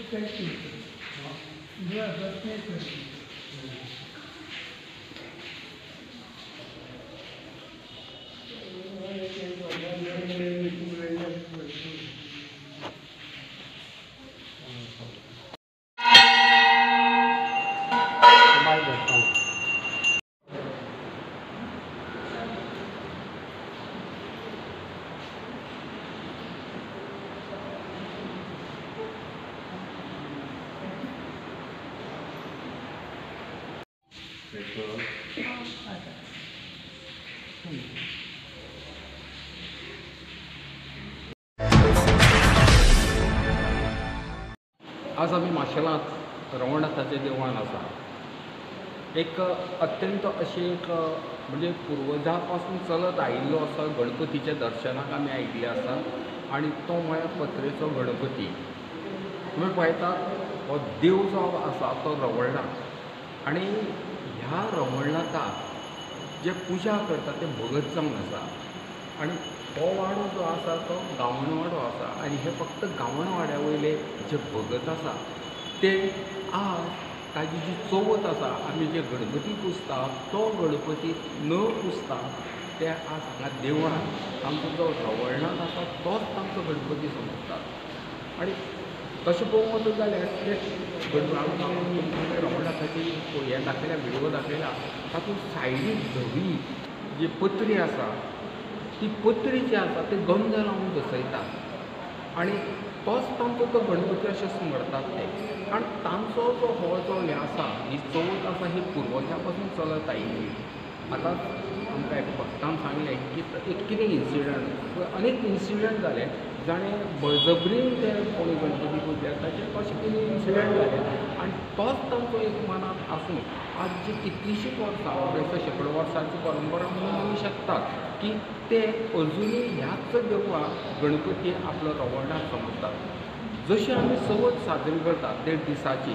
आज आम्ही माशेलांत रवळनाथाच्या देवळान आसा. एक अत्यंत अशी एक म्हणजे पुर्वजां पासून चलत आयिल्लो असो गणपतीच्या दर्शनाक आमी आयिल्ले आसा आनी तो म्हळ्यार पत्रेचो गणपती. तुमी पळयतात हो देव जो आसा तो रवळनाथ आनी ह्या रवळनाथाक जे पुजा करता ते भगत जावन आसा आनी हो वाडो जो आसा तो गांवण वाडो आसा आनी हे फक्त गांवण वाड्या वयले जे भगत आसा ते आज ताजी जी चवथ आसा आमी जे गणपती पुजता तो गणपती न पुजता ते आज हांगा देवळान आमचो जो रवळनाथ आसा तोच तांचो गणपती समजतात. आनी तशें पळोवंक वचत जाल्यार ते रवळनाथाची हें दाखयल्या व्हिडिओ दाखयला तातूंत सायडीक धवी जी पत्री आसा ती पत्री जी आसा ते गंध लावन दसयतात आनी तोच तांचो तो गणपती अशें समजतात ते. आनी तांचो जो हो जो हें आसा ही चवथ आसा ही पुर्वजां पासून चलत आयिल्ली. आतां आमकां एक भक्तान सांगलें की एक कितें इन्सिडंट अनेक इन्सिडंट जाले जाणें बळजबरीन ते कोणी गणपती पुजले ताचे कशें कितें इन्सिडंट जाले आनी तोच तांचो एक मनांत आसून आज जी कितलींशींच वर्सां अडेचशे शेकडो वर्सांची परंपरा म्हणून म्हणू शकतात की ते अजुनूय ह्याच देवळाक गणपती आपलो रवळनाथ समजतात. जशी आमी चवथ साजरी करतात 1.5 दिसाची,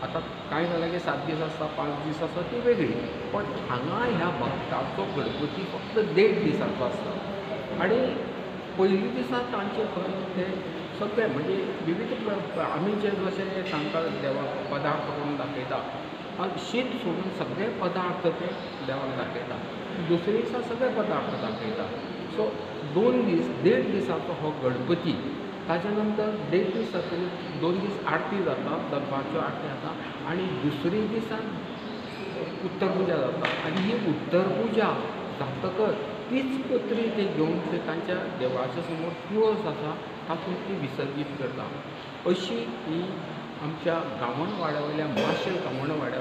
आतां कांय जाल्यार की 7 दीस आसता 5 दीस आसता ती वेगळी, पण हांगा ह्या भक्ताचो गणपती फक्त 1.5 दिसाचो आसता. आनी पयली दिसा तांचे खंय ते सगळे म्हणजे विविध आमी जे जशें तांकां देवाक पदार्थ करून दाखयता शीत सोडून सगळे पदार्थ ते देवाक दाखयता. दुसरे दिसा सगळे पदार्थ दाखयता. सो 2 दीस 1.5 दिसाचो हो गणपती. ताच्या नंतर 1.5 दीस जातकीर 2 दीस आरती जाता, दनपारच्यो आरती जाता आनी दुसरे दिसान उत्तर पुजा जाता. आनी ही उत्तर पुजा जातकच तीच पत्री ते घेवन ते तांच्या देवळाच्या समोर तुळस आसा तातूंत ती विसर्जीत करता. अशी ही आमच्या गांवण वाड्या वयल्या माशेल गांवण वाड्या